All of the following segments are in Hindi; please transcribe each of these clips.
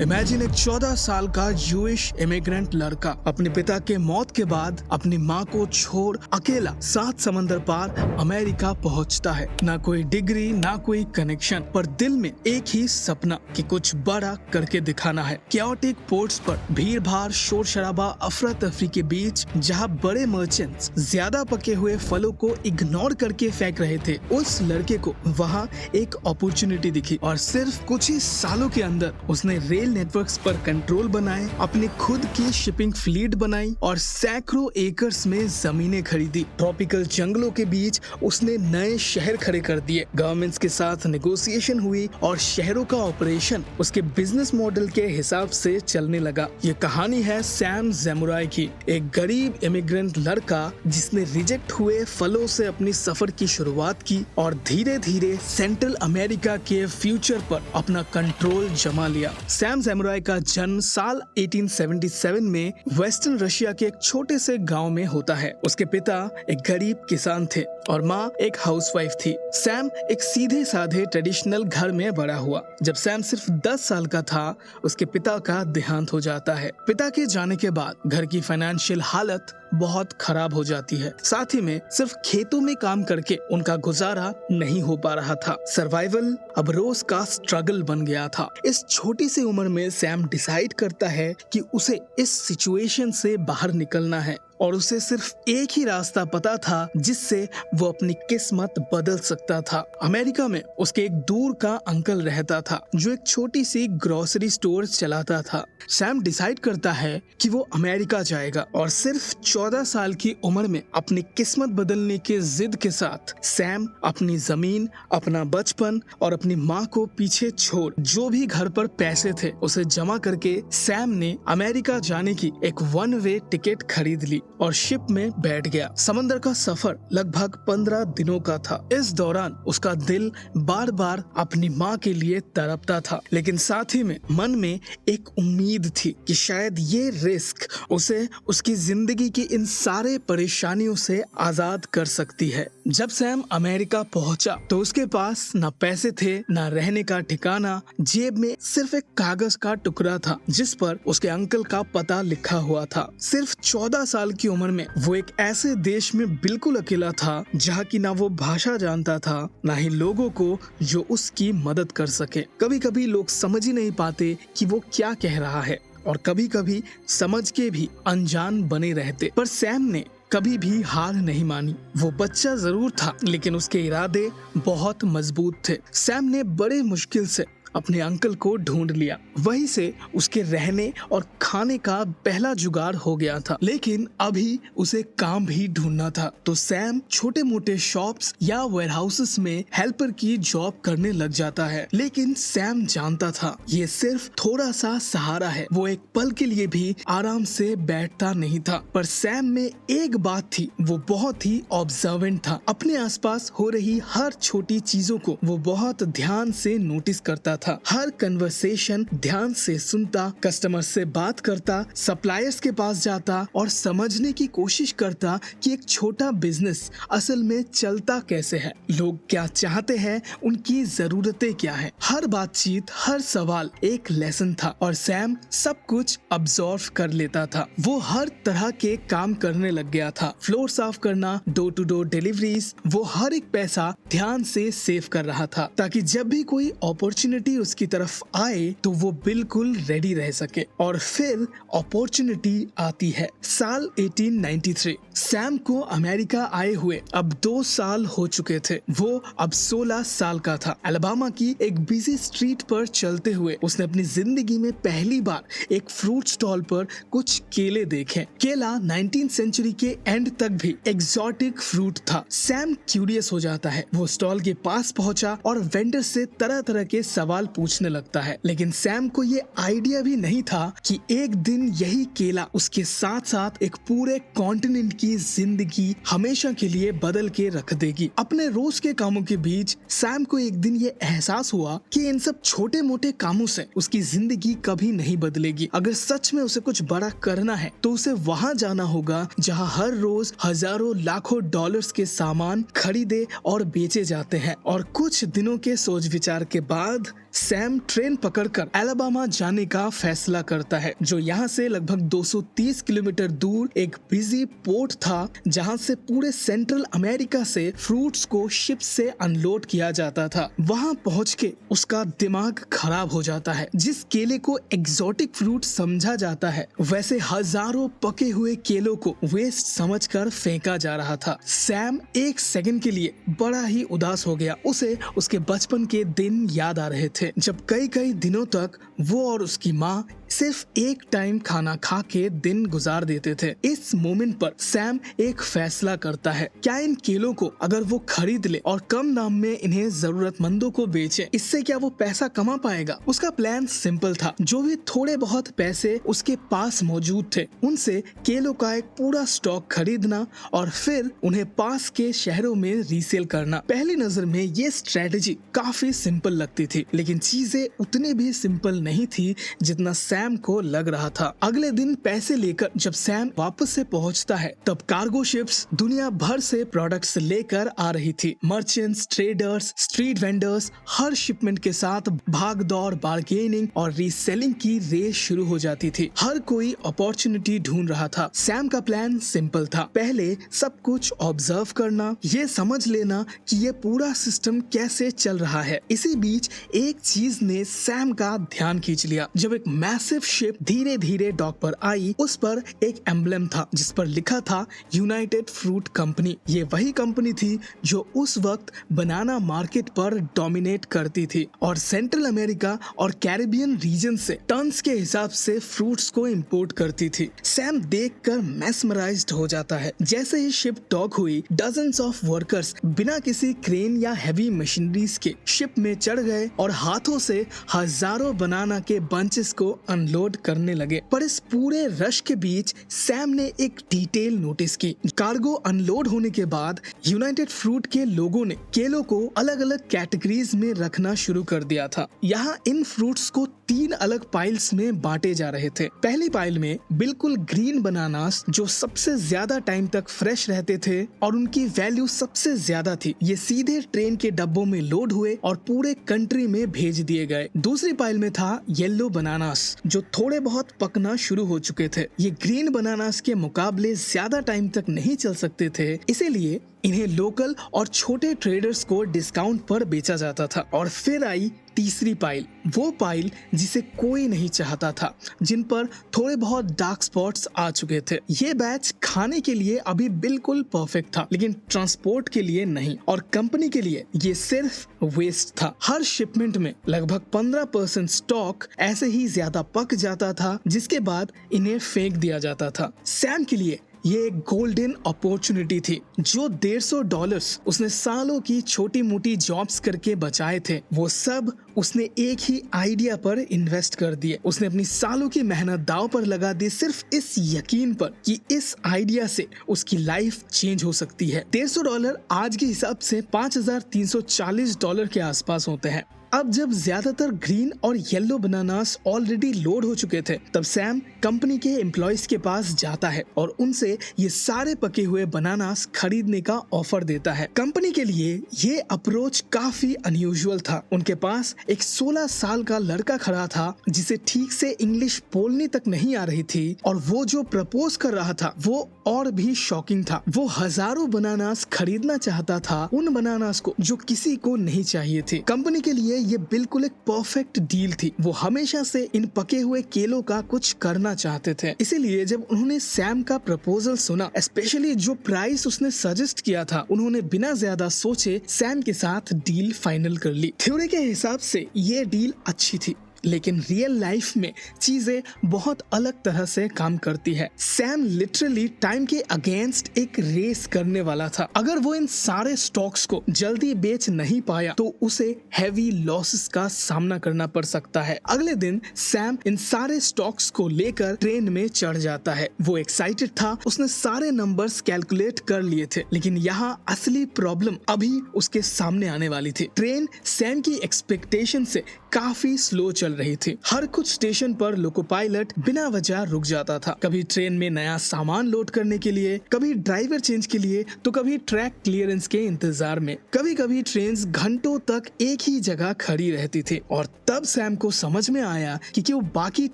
इमेजिन एक 14 साल का जूइश इमिग्रेंट लड़का अपने पिता के मौत के बाद अपनी माँ को छोड़ अकेला 7 समंदर पार अमेरिका पहुँचता है। ना कोई डिग्री, ना कोई कनेक्शन, पर दिल में एक ही सपना कि कुछ बड़ा करके दिखाना है। कैओटिक पोर्ट्स पर भीड़ भाड़, शोर शराबा, अफरा तफरी के बीच जहाँ बड़े मर्चेंट्स ज्यादा पके हुए फलों को इग्नोर करके फेंक रहे थे, उस लड़के को वहाँ एक अपॉर्चुनिटी दिखी और सिर्फ कुछ ही सालों के अंदर उसने रेल नेटवर्क्स पर कंट्रोल बनाए, अपनी खुद की शिपिंग फ्लीट बनाई और सैकड़ों एकर्स में जमीनें खरीदी। ट्रॉपिकल जंगलों के बीच उसने नए शहर खड़े कर दिए। गवर्नमेंट्स के साथ नेगोशिएशन हुई और शहरों का ऑपरेशन उसके बिजनेस मॉडल के हिसाब से चलने लगा। ये कहानी है सैम ज़ेमुराई की, एक गरीब इमिग्रेंट लड़का जिसने रिजेक्ट हुए फलों से अपनी सफर की शुरुआत की और धीरे धीरे सेंट्रल अमेरिका के फ्यूचर पर अपना कंट्रोल जमा लिया। सैम ज़ेमुराई का जन्म साल 1877 में वेस्टर्न रशिया के एक छोटे से गांव में होता है। उसके पिता एक गरीब किसान थे और माँ एक हाउसवाइफ थी। सैम एक सीधे साधे ट्रेडिशनल घर में बड़ा हुआ। जब सैम सिर्फ 10 साल का था, उसके पिता का देहांत हो जाता है। पिता के जाने के बाद घर की फाइनेंशियल हालत बहुत खराब हो जाती है। साथ ही में सिर्फ खेतों में काम करके उनका गुजारा नहीं हो पा रहा था। सर्वाइवल अब रोज का स्ट्रगल बन गया था। इस छोटी सी उम्र में सैम डिसाइड करता है कि उसे इस सिचुएशन से बाहर निकलना है और उसे सिर्फ एक ही रास्ता पता था जिससे वो अपनी किस्मत बदल सकता था। अमेरिका में उसके एक दूर का अंकल रहता था जो एक छोटी सी ग्रोसरी स्टोर चलाता था। सैम डिसाइड करता है कि वो अमेरिका जाएगा और सिर्फ 14 साल की उम्र में अपनी किस्मत बदलने के जिद के साथ सैम अपनी जमीन, अपना बचपन और अपनी माँ को पीछे छोड़ जो भी घर पर पैसे थे उसे जमा करके सैम ने अमेरिका जाने की एक 1 वे टिकट खरीद ली और शिप में बैठ गया। समंदर का सफर लगभग 15 दिनों का था। इस दौरान उसका दिल बार बार अपनी माँ के लिए तड़पता था, लेकिन साथ ही में मन में एक उम्मीद थी कि शायद ये रिस्क उसे उसकी जिंदगी की इन सारे परेशानियों से आजाद कर सकती है। जब सैम अमेरिका पहुंचा तो उसके पास ना पैसे थे, ना रहने का ठिकाना। जेब में सिर्फ एक कागज का टुकड़ा था जिस पर उसके अंकल का पता लिखा हुआ था। सिर्फ 14 साल की उम्र में वो एक ऐसे देश में बिल्कुल अकेला था जहाँ की ना वो भाषा जानता था, ना ही लोगों को जो उसकी मदद कर सके। कभी कभी लोग समझ ही नहीं पाते कि वो क्या कह रहा है और कभी कभी समझ के भी अनजान बने रहते। पर सैम ने कभी भी हार नहीं मानी। वो बच्चा जरूर था लेकिन उसके इरादे बहुत मजबूत थे। सैम ने बड़े मुश्किल से अपने अंकल को ढूंढ लिया। वहीं से उसके रहने और खाने का पहला जुगाड़ हो गया था, लेकिन अभी उसे काम भी ढूंढना था। तो सैम छोटे मोटे शॉप्स या वेयरहाउसेस में हेल्पर की जॉब करने लग जाता है। लेकिन सैम जानता था ये सिर्फ थोड़ा सा सहारा है। वो एक पल के लिए भी आराम से बैठता नहीं था। पर सैम में एक बात थी, वो बहुत ही ऑब्जर्वेंट था। अपने आसपास हो रही हर छोटी चीजों को वो बहुत ध्यान से नोटिस करता था। हर कन्वर्सेशन ध्यान से सुनता, कस्टमर से बात करता, सप्लायर्स के पास जाता और समझने की कोशिश करता कि एक छोटा बिजनेस असल में चलता कैसे है, लोग क्या चाहते हैं, उनकी जरूरतें क्या है। हर बातचीत, हर सवाल एक लेसन था और सैम सब कुछ अब्सॉर्व कर लेता था। वो हर तरह के काम करने लग गया था। फ्लोर साफ करना, डोर टू डोर डिलीवरीज, वो हर एक पैसा ध्यान से सेव कर रहा था ताकि जब भी कोई अपॉर्चुनिटी उसकी तरफ आए तो वो बिल्कुल रेडी रह सके। और फिर अपॉर्चुनिटी आती है। साल 1893। सैम को अमेरिका आए हुए अब 2 साल हो चुके थे। वो अब 16 साल का था। अलाबामा की एक बिजी स्ट्रीट पर चलते हुए उसने अपनी जिंदगी में पहली बार एक फ्रूट स्टॉल पर कुछ केले देखे। केला 19वीं सेंचुरी के एंड तक भी एग्जॉटिक फ्रूट था। सैम क्यूरियस हो जाता है। वो स्टॉल के पास पहुंचा और वेंडर से तरह तरह के सवाल पूछने लगता है। लेकिन सैम को ये आइडिया भी नहीं था कि एक दिन यही केला उसके साथ साथ एक पूरे कॉन्टिनेंट की जिंदगी हमेशा के लिए बदल के रख देगी। अपने रोज के कामों के बीच सैम को एक दिन ये एहसास हुआ कि इन सब छोटे मोटे कामों से उसकी जिंदगी कभी नहीं बदलेगी। अगर सच में उसे कुछ बड़ा करना है तो उसे वहाँ जाना होगा जहाँ हर रोज हजारों लाखों डॉलर्स के सामान खरीदे और बेचे जाते हैं। और कुछ दिनों के सोच विचार के बाद सैम ट्रेन पकड़कर अलाबामा जाने का फैसला करता है, जो यहाँ से लगभग 230 किलोमीटर दूर एक बिजी पोर्ट था, जहाँ से पूरे सेंट्रल अमेरिका से फ्रूट्स को शिप से अनलोड किया जाता था। वहाँ पहुँच के उसका दिमाग खराब हो जाता है। जिस केले को एग्जॉटिक फ्रूट समझा जाता है, वैसे हजारों पके हुए केलों को वेस्ट समझकर फेंका जा रहा था। सैम एक सेकंड के लिए बड़ा ही उदास हो गया। उसे उसके बचपन के दिन याद आ रहे थे, जब कई कई दिनों तक वो और उसकी माँ सिर्फ एक टाइम खाना खा के दिन गुजार देते थे। इस मोमेंट पर सैम एक फैसला करता है, क्या इन केलों को अगर वो खरीद ले और कम दाम में इन्हें जरूरतमंदों को बेचे, इससे क्या वो पैसा कमा पाएगा। उसका प्लान सिंपल था, जो भी थोड़े बहुत पैसे उसके पास मौजूद थे, उनसे केलों का एक पूरा स्टॉक खरीदना और फिर उन्हें पास के शहरों में रीसेल करना। पहली नजर में ये स्ट्रेटेजी काफी सिंपल लगती थी, लेकिन चीजें उतनी भी सिंपल नहीं थी जितना सैम को लग रहा था। अगले दिन पैसे लेकर जब सैम वापस से पहुंचता है, तब कार्गो शिप्स दुनिया भर से प्रोडक्ट्स लेकर आ रही थी। मर्चेंट्स, ट्रेडर्स, स्ट्रीट वेंडर्स, हर शिपमेंट के साथ भाग दौड़, बार्गेनिंग और रीसेलिंग की रेस शुरू हो जाती थी। हर कोई अपॉर्चुनिटी ढूंढ रहा था। सैम का प्लान सिंपल था, पहले सब कुछ ऑब्जर्व करना, ये समझ लेना कि ये पूरा सिस्टम कैसे चल रहा है। इसी बीच एक चीज ने सैम का ध्यान खींच लिया। जब एक मैसिव शिप धीरे धीरे डॉक पर आई, उस पर एक एम्बलम था जिस पर लिखा था यूनाइटेड फ्रूट कंपनी। ये वही कंपनी थी जो उस वक्त बनाना मार्केट पर डोमिनेट करती थी और सेंट्रल अमेरिका और कैरिबियन रीजन से टन्स के हिसाब से फ्रूट्स को इंपोर्ट करती थी। सैम देखकर मेस्मराइज्ड हो जाता है। जैसे ही शिप डॉक हुई, डजन्स ऑफ वर्कर्स बिना किसी क्रेन या हैवी मशीनरीज के शिप में चढ़ गए और हाथों से हजारों बनाना के बंचेस को अनलोड करने लगे। पर इस पूरे रश के बीच सैम ने एक डिटेल नोटिस की। कार्गो अनलोड होने के बाद यूनाइटेड फ्रूट के लोगों ने केलों को अलग अलग कैटेगरीज में रखना शुरू कर दिया था। यहाँ इन फ्रूट्स को 3 अलग पाइल्स में बांटे जा रहे थे। पहली पाइल में बिल्कुल ग्रीन बनानास, जो सबसे ज्यादा टाइम तक फ्रेश रहते थे और उनकी वैल्यू सबसे ज्यादा थी। ये सीधे ट्रेन के डब्बों में लोड हुए और पूरे कंट्री में भेज दिए गए। दूसरी पाइल में था येलो बनानास, जो थोड़े बहुत पकना शुरू हो चुके थे। ये ग्रीन बनानास के मुकाबले ज्यादा टाइम तक नहीं चल सकते थे, इसीलिए इन्हें लोकल और छोटे ट्रेडर्स को डिस्काउंट पर बेचा जाता था। और फिर आई तीसरी पाइल, वो पाइल जिसे कोई नहीं चाहता था, जिन पर थोड़े बहुत डार्क स्पॉट्स आ चुके थे। ये बैच खाने के लिए अभी बिल्कुल परफेक्ट था, लेकिन ट्रांसपोर्ट के लिए नहीं, और कंपनी के लिए ये सिर्फ वेस्ट था। हर शिपमेंट में लगभग 15% स्टॉक ऐसे ही ज्यादा पक जाता था, जिसके बाद इन्हें फेंक दिया जाता था। सैम के लिए ये एक गोल्डन अपॉर्चुनिटी थी। जो $150 उसने सालों की छोटी मोटी जॉब्स करके बचाए थे, वो सब उसने एक ही आइडिया पर इन्वेस्ट कर दिए। उसने अपनी सालों की मेहनत दांव पर लगा दी, सिर्फ इस यकीन पर कि इस आइडिया से उसकी लाइफ चेंज हो सकती है। $150 आज के हिसाब से $5340 के आसपास होते हैं। अब जब ज्यादातर ग्रीन और येलो बनानास ऑलरेडी लोड हो चुके थे, तब सैम कंपनी के एम्प्लॉयज के पास जाता है और उनसे ये सारे पके हुए बनानास खरीदने का ऑफर देता है। कंपनी के लिए ये अप्रोच काफी अनयूजुअल था। उनके पास एक 16 साल का लड़का खड़ा था, जिसे ठीक से इंग्लिश बोलनी तक नहीं आ रही थी, और वो जो प्रपोज कर रहा था वो और भी शॉकिंग था। वो हजारों बनानास खरीदना चाहता था, उन बनानास को जो किसी को नहीं चाहिए थे। कंपनी के लिए ये बिल्कुल एक परफेक्ट डील थी। वो हमेशा से इन पके हुए केलों का कुछ करना चाहते थे। इसीलिए जब उन्होंने सैम का प्रपोजल सुना, स्पेशली जो प्राइस उसने सजेस्ट किया था, उन्होंने बिना ज्यादा सोचे सैम के साथ डील फाइनल कर ली। थ्योरी के हिसाब से ये डील अच्छी थी, लेकिन रियल लाइफ में चीजें बहुत अलग तरह से काम करती है। सैम लिटरली टाइम के अगेंस्ट एक रेस करने वाला था। अगर वो इन सारे स्टॉक्स को जल्दी बेच नहीं पाया तो उसे हैवी लॉसेस का सामना करना पड़ सकता है। अगले दिन सैम इन सारे स्टॉक्स को लेकर ट्रेन में चढ़ जाता है। वो एक्साइटेड था, उसने सारे नंबर्स कैलकुलेट कर लिए थे, लेकिन यहाँ असली प्रॉब्लम अभी उसके सामने आने वाली थी। ट्रेन सैम की एक्सपेक्टेशन से काफी स्लो चल रही थी। हर कुछ स्टेशन पर लोको पायलट बिना वजह रुक जाता था, कभी ट्रेन में नया सामान लोड करने के लिए, कभी ड्राइवर चेंज के लिए, तो कभी ट्रैक क्लियरेंस के इंतजार में। कभी कभी ट्रेन घंटों तक एक ही जगह खड़ी रहती थी और तब सैम को समझ में आया कि क्यों बाकी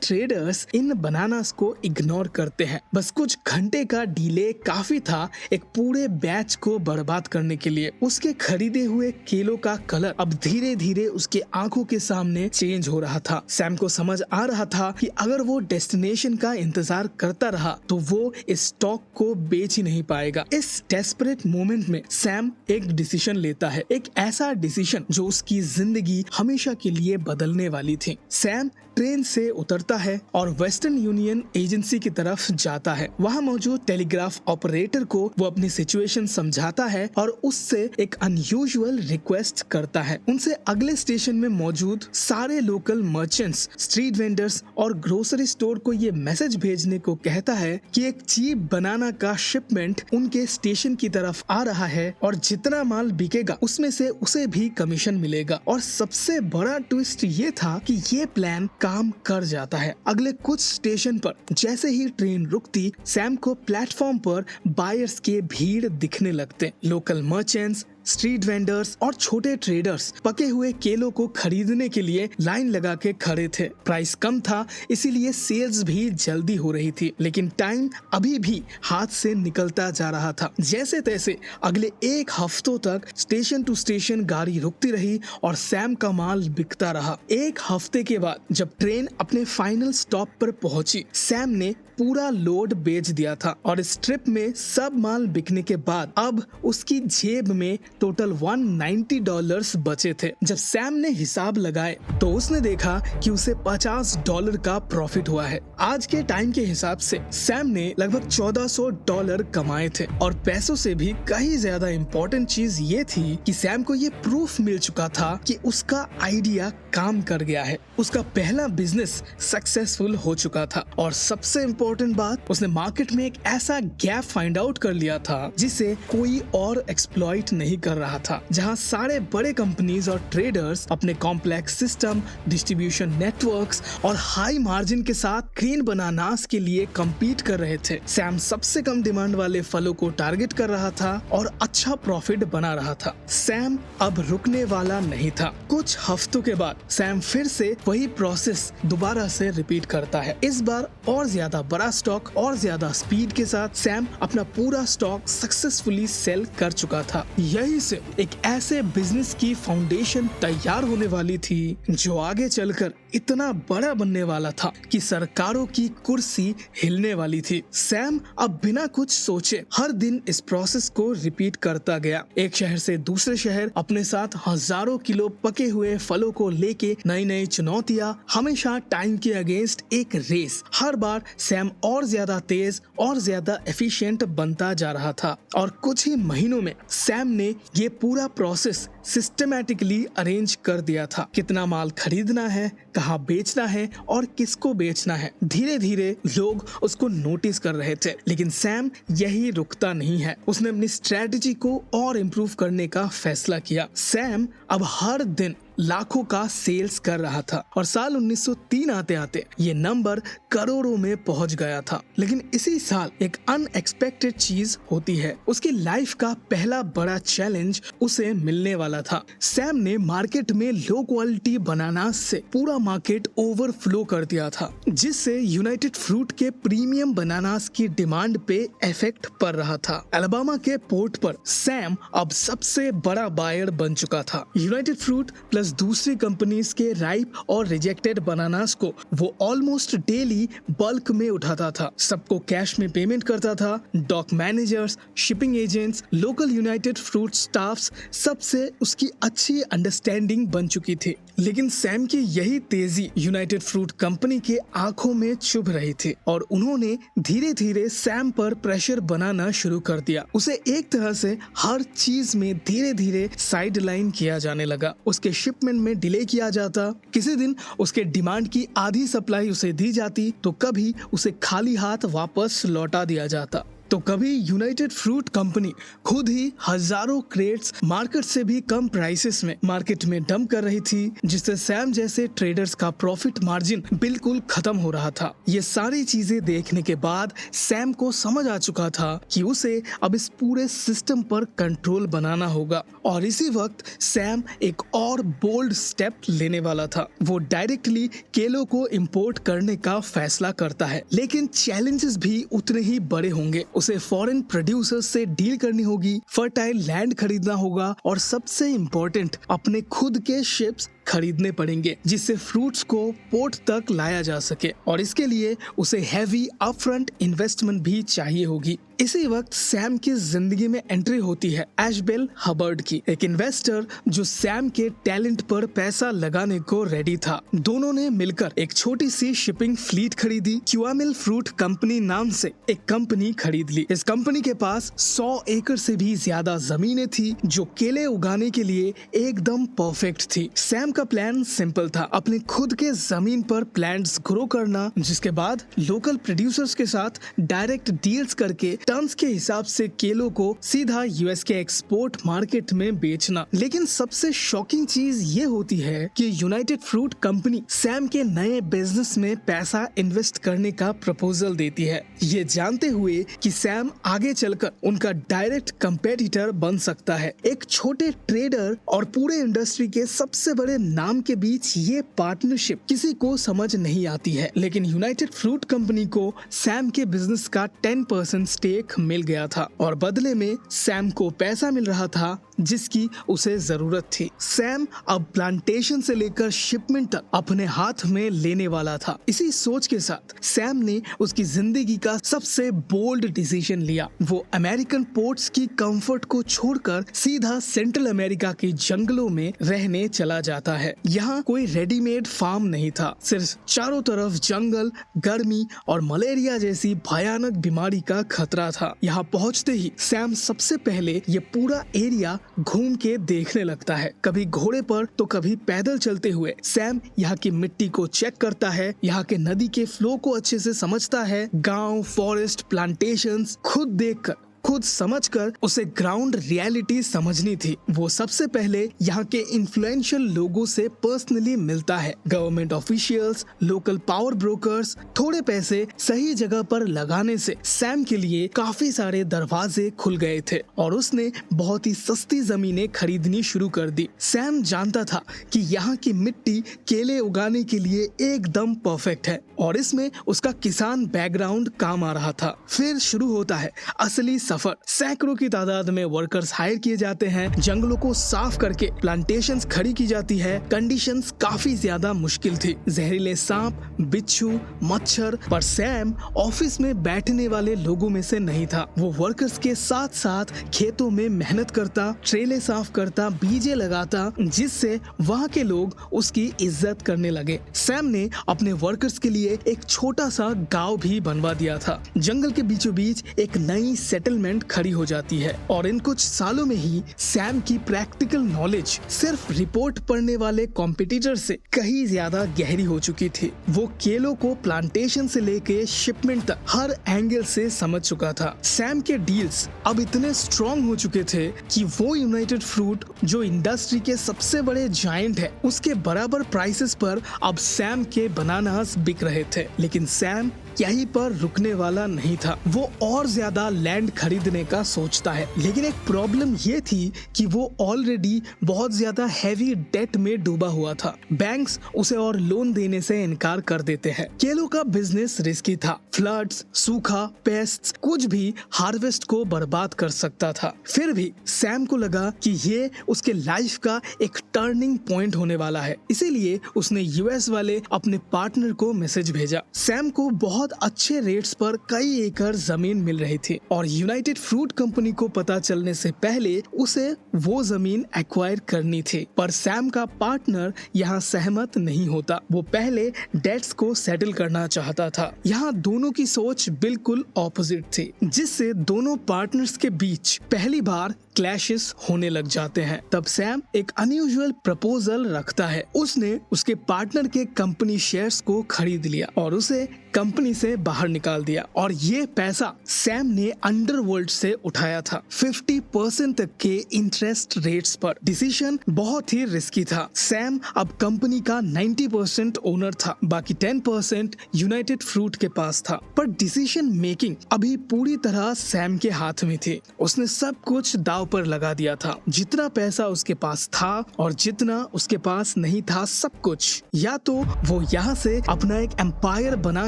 ट्रेडर्स इन बनानास को इग्नोर करते हैं। बस कुछ घंटे का डिले काफी था एक पूरे बैच को बर्बाद करने के लिए। उसके खरीदे हुए केलों का कलर अब धीरे धीरे उसके आंखों के सामने चेंज हो रहा था। सैम को समझ आ रहा था कि अगर वो डेस्टिनेशन का इंतजार करता रहा तो वो इस स्टॉक को बेच ही नहीं पाएगा। इस डेस्परेट मोमेंट में सैम एक डिसीजन लेता है, एक ऐसा डिसीजन जो उसकी जिंदगी हमेशा के लिए बदलने वाली थी। सैम ट्रेन से उतरता है और वेस्टर्न यूनियन एजेंसी की तरफ जाता है। वहाँ मौजूद टेलीग्राफ ऑपरेटर को वो अपनी सिचुएशन समझाता है और उससे एक अनयूजुअल रिक्वेस्ट करता है। उनसे अगले स्टेशन में मौजूद सारे लोकल मर्चेंट्स, स्ट्रीट वेंडर्स और ग्रोसरी स्टोर को ये मैसेज भेजने को कहता है कि एक चीप बनाना का शिपमेंट उनके स्टेशन की तरफ आ रहा है और जितना माल बिकेगा उसमें से उसे भी कमीशन मिलेगा। और सबसे बड़ा ट्विस्ट ये था कि ये प्लान काम कर जाता है। अगले कुछ स्टेशन पर जैसे ही ट्रेन रुकती, सैम को प्लेटफॉर्म पर बायर्स के भीड़ दिखने लगते। लोकल मर्चेंट्स, स्ट्रीट वेंडर्स और छोटे ट्रेडर्स पके हुए केलों को खरीदने के लिए लाइन लगा के खड़े थे। प्राइस कम था इसीलिए सेल्स भी जल्दी हो रही थी, लेकिन टाइम अभी भी हाथ से निकलता जा रहा था। जैसे तैसे अगले एक हफ्तों तक स्टेशन टू स्टेशन गाड़ी रुकती रही और सैम का माल बिकता रहा। एक हफ्ते के बाद जब ट्रेन अपने फाइनल स्टॉप पर पहुंची, सैम ने पूरा लोड बेच दिया था और इस ट्रिप में सब माल बिकने के बाद अब उसकी जेब में टोटल $190 बचे थे। जब सैम ने हिसाब लगाए तो उसने देखा कि उसे $50 का प्रॉफिट हुआ है। आज के टाइम के हिसाब से सैम ने लगभग $1400 कमाए थे और पैसों से भी कहीं ज्यादा इम्पोर्टेंट चीज ये थी कि सैम को ये प्रूफ मिल चुका था कि उसका आइडिया काम कर गया है। उसका पहला बिजनेस सक्सेसफुल हो चुका था और सबसे इम्पोर्टेंट बात, उसने मार्केट में एक ऐसा गैप फाइंड आउट कर लिया था जिसे कोई और एक्सप्लॉइट नहीं कर रहा था। जहां सारे बड़े कंपनीज और ट्रेडर्स अपने कॉम्प्लेक्स सिस्टम, डिस्ट्रीब्यूशन नेटवर्क्स और हाई मार्जिन के साथ ग्रीन बनानास के लिए कम्पीट कर रहे थे। सैम सबसे कम डिमांड वाले फलों को टारगेट कर रहा था और अच्छा प्रॉफिट बना रहा था। सैम अब रुकने वाला नहीं था। कुछ हफ्तों के बाद सैम फिर से वही प्रोसेस दोबारा से रिपीट करता है। इस बार और ज्यादा बड़ा स्टॉक और ज्यादा स्पीड के साथ सैम अपना पूरा स्टॉक सक्सेसफुली सेल कर चुका था। यही से एक ऐसे बिजनेस की फाउंडेशन तैयार होने वाली थी जो आगे चलकर इतना बड़ा बनने वाला था कि सरकारों की कुर्सी हिलने वाली थी। सैम अब बिना कुछ सोचे हर दिन इस प्रोसेस को रिपीट करता गया। एक शहर से दूसरे शहर अपने साथ हजारों किलो पके हुए फलों को लेके नई नई चुनौतियां, हमेशा टाइम के अगेंस्ट एक रेस। हर बार सैम और ज्यादा तेज और ज्यादा एफिशिएंट बनता जा रहा था और कुछ ही महीनों में सैम ने ये पूरा प्रोसेस सिस्टमैटिकली अरेंज कर दिया था। कितना माल खरीदना है, कहाँ बेचना है और किसको बेचना है। धीरे धीरे लोग उसको नोटिस कर रहे थे, लेकिन सैम यही रुकता नहीं है। उसने अपनी स्ट्रेटजी को और इम्प्रूव करने का फैसला किया। सैम अब हर दिन लाखों का सेल्स कर रहा था और साल 1903 आते आते ये नंबर करोड़ों में पहुंच गया था। लेकिन इसी साल एक अनएक्सपेक्टेड चीज होती है। उसकी लाइफ का पहला बड़ा चैलेंज उसे मिलने वाला था। सैम ने मार्केट में लो क्वालिटी बनानास से पूरा मार्केट ओवरफ्लो कर दिया था, जिससे यूनाइटेड फ्रूट के प्रीमियम बनानास की डिमांड पे इफेक्ट पड़ रहा था। अलाबामा के पोर्ट पर सैम अब सबसे बड़ा बायर बन चुका था। यूनाइटेड फ्रूट प्लस दूसरी कंपनीज के राइप और रिजेक्टेड बनानास को वो ऑलमोस्ट डेली बल्क में उठाता था। सबको कैश में पेमेंट करता था। Dock managers, shipping agents, local United Fruit staffs, सबसे उसकी अच्छी अंडरस्टैंडिंग बन चुकी थी। लेकिन सैम की यही तेजी यूनाइटेड फ्रूट कंपनी के आंखों में चुभ रही थी और उन्होंने धीरे धीरे सैम पर प्रेशर बनाना शुरू कर दिया। उसे एक तरह से हर चीज में धीरे धीरे साइड लाइन किया जाने लगा। उसके शिपमेंट में डिले किया जाता, किसी दिन उसके डिमांड की आधी सप्लाई उसे दी जाती तो कभी उसे खाली हाथ वापस लौटा दिया जाता। तो कभी यूनाइटेड फ्रूट कंपनी खुद ही हजारों क्रेट्स मार्केट से भी कम प्राइसेस में मार्केट में डंप कर रही थी, जिससे सैम जैसे ट्रेडर्स का प्रॉफिट मार्जिन बिल्कुल खत्म हो रहा था। ये सारी चीजें देखने के बाद सैम को समझ आ चुका था कि उसे अब इस पूरे सिस्टम पर कंट्रोल बनाना होगा, और इसी वक्त सैम एक और बोल्ड स्टेप लेने वाला था। वो डायरेक्टली केलो को इंपोर्ट करने का फैसला करता है, लेकिन चैलेंजेस भी उतने ही बड़े होंगे। उसे फॉरेन प्रोड्यूसर्स से डील करनी होगी, फर्टाइल लैंड खरीदना होगा, और सबसे इम्पोर्टेंट अपने खुद के शिप्स खरीदने पड़ेंगे जिससे फ्रूट्स को पोर्ट तक लाया जा सके, और इसके लिए उसे हैवी अपफ्रंट इन्वेस्टमेंट भी चाहिए होगी। इसी वक्त सैम की जिंदगी में एंट्री होती है एशबेल हबर्ड की, एक इन्वेस्टर जो सैम के टैलेंट पर पैसा लगाने को रेडी था। दोनों ने मिलकर एक छोटी सी शिपिंग फ्लीट खरीदी। क्यूआमिल फ्रूट कंपनी नाम से एक कंपनी खरीद ली। इस कंपनी के पास 100 एकड़ से भी ज्यादा जमीनें थी जो केले उगाने के लिए एकदम परफेक्ट थी। सैम का प्लान सिंपल था, अपने खुद के जमीन पर प्लांट्स ग्रो करना, जिसके बाद लोकल प्रोड्यूसर्स के साथ डायरेक्ट डील्स करके टन्स के हिसाब से केलों को सीधा यूएस के एक्सपोर्ट मार्केट में बेचना। लेकिन सबसे शॉकिंग चीज ये होती है कि यूनाइटेड फ्रूट कंपनी सैम के नए बिजनेस में पैसा इन्वेस्ट करने का प्रपोजल देती है, ये जानते हुए कि सैम आगे चलकर उनका डायरेक्ट कंपेटिटर बन सकता है। एक छोटे ट्रेडर और पूरे इंडस्ट्री के सबसे बड़े नाम के बीच ये पार्टनरशिप किसी को समझ नहीं आती है, लेकिन यूनाइटेड फ्रूट कंपनी को सैम के बिजनेस का 10% स्टेक मिल गया था, और बदले में सैम को पैसा मिल रहा था जिसकी उसे जरूरत थी। सैम अब प्लांटेशन से लेकर शिपमेंट तक अपने हाथ में लेने वाला था। इसी सोच के साथ सैम ने उसकी जिंदगी का सबसे बोल्ड डिसीजन लिया। वो अमेरिकन पोर्ट्स की कंफर्ट को छोड़कर सीधा सेंट्रल अमेरिका के जंगलों में रहने चला जाता है। यहाँ कोई रेडीमेड फार्म नहीं था, सिर्फ चारों तरफ जंगल, गर्मी और मलेरिया जैसी भयानक बीमारी का खतरा था। यहाँ पहुँचते ही सैम सबसे पहले ये पूरा एरिया घूम के देखने लगता है, कभी घोड़े पर तो कभी पैदल चलते हुए। सैम यहाँ की मिट्टी को चेक करता है, यहाँ के नदी के फ्लो को अच्छे से समझता है। गांव, फॉरेस्ट, प्लांटेशंस खुद देखकर, खुद समझकर उसे ग्राउंड रियलिटी समझनी थी। वो सबसे पहले यहाँ के इन्फ्लुएंशियल लोगों से पर्सनली मिलता है। Government officials, local power brokers. थोड़े पैसे सही जगह पर लगाने से सैम के लिए काफी सारे दरवाजे खुल गए थे और उसने बहुत ही सस्ती जमीनें खरीदनी शुरू कर दी। सैम जानता था कि यहाँ की मिट्टी केले उगाने के लिए एकदम परफेक्ट है और इसमें उसका किसान बैकग्राउंड काम आ रहा था। फिर शुरू होता है असली सफर। सैकड़ों की तादाद में वर्कर्स हायर किए जाते हैं, जंगलों को साफ करके प्लांटेशंस खड़ी की जाती है। कंडीशंस काफी ज्यादा मुश्किल थी, जहरीले सांप, बिच्छू, मच्छर। पर सैम ऑफिस में बैठने वाले लोगों में से नहीं था। वो वर्कर्स के साथ साथ खेतों में मेहनत करता, ट्रेले साफ करता, बीजे लगाता, जिससे वहाँ के लोग उसकी इज्जत करने लगे। सैम ने अपने वर्कर्स के लिए एक छोटा सा गाँव भी बनवा दिया था। जंगल के बीचों बीच एक नई सेटलमेंट खड़ी हो जाती है और इन कुछ सालों में ही सैम की प्रैक्टिकल नॉलेज सिर्फ रिपोर्ट पढ़ने वाले कॉम्पिटिटर से कहीं ज्यादा गहरी हो चुकी थी। वो केलों को प्लांटेशन से लेके शिपमेंट तक हर एंगल से समझ चुका था। सैम के डील्स अब इतने स्ट्रॉन्ग हो चुके थे कि वो यूनाइटेड फ्रूट, जो इंडस्ट्री के सबसे बड़े जायंट है, उसके बराबर प्राइसेस पर अब सैम के बनानास बिक रहे थे। लेकिन सैम यहीं पर रुकने वाला नहीं था। वो और ज्यादा लैंड खरीदने का सोचता है, लेकिन एक प्रॉब्लम ये थी कि वो ऑलरेडी बहुत ज्यादा हैवी डेट में डूबा हुआ था। बैंक्स उसे और लोन देने से इनकार कर देते हैं। केलों का बिजनेस रिस्की था। फ्लड्स, सूखा, पेस्ट्स, कुछ भी हार्वेस्ट को बर्बाद कर सकता था। फिर भी सैम को लगा कि ये उसके लाइफ का एक टर्निंग पॉइंट होने वाला है, इसीलिए उसने यूएस वाले अपने पार्टनर को मैसेज भेजा। सैम को बहुत अच्छे रेट्स पर कई एकड़ जमीन मिल रही थी और यूनाइटेड फ्रूट कंपनी को पता चलने से पहले उसे वो जमीन एक्वायर करनी थी। पर सैम का पार्टनर यहाँ सहमत नहीं होता। वो पहले डेट्स को सेटल करना चाहता था। यहाँ दोनों की सोच बिल्कुल ऑपोजिट थी, जिससे दोनों पार्टनर्स के बीच पहली बार क्लैशेस होने लग जाते हैं। तब सैम एक अनयूजुअल प्रपोजल रखता है। उसने उसके पार्टनर के कंपनी शेयर्स को खरीद लिया और उसे कंपनी से बाहर निकाल दिया और ये पैसा सैम ने अंडरवर्ल्ड से उठाया था 50% तक के इंटरेस्ट रेट्स पर। डिसीजन बहुत ही रिस्की था। सैम अब कंपनी का 90% ओनर था, बाकी 10% यूनाइटेड फ्रूट के पास था। पर डिसीजन मेकिंग अभी पूरी तरह सैम के हाथ में थी। उसने सब कुछ दांव पर लगा दिया था, जितना पैसा उसके पास था और जितना उसके पास नहीं था, सब कुछ। या तो वो यहाँ से अपना एक एम्पायर बना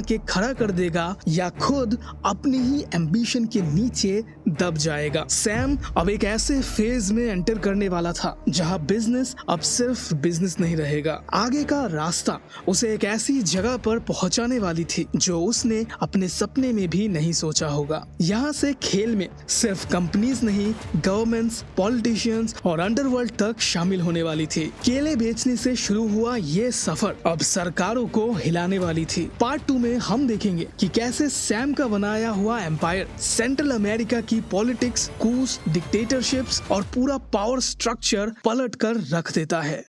के खड़ा कर देगा या खुद अपनी ही एम्बिशन के नीचे दब जाएगा। सैम अब एक ऐसे फेज में एंटर करने वाला था जहां बिजनेस अब सिर्फ बिजनेस नहीं रहेगा। आगे का रास्ता उसे एक ऐसी जगह पर पहुंचाने वाली थी जो उसने अपने सपने में भी नहीं सोचा होगा। यहाँ से खेल में सिर्फ कंपनीज नहीं, गवर्नमेंट्स, पॉलिटिशियंस और अंडरवर्ल्ड तक शामिल होने वाली थी। केले बेचने से शुरू हुआ ये सफर अब सरकारों को हिलाने वाली थी। पार्ट 2 में हम देखेंगे कि कैसे सैम का बनाया हुआ एम्पायर सेंट्रल अमेरिका की पॉलिटिक्स, कूस, डिक्टेटरशिप्स और पूरा पावर स्ट्रक्चर पलट कर रख देता है।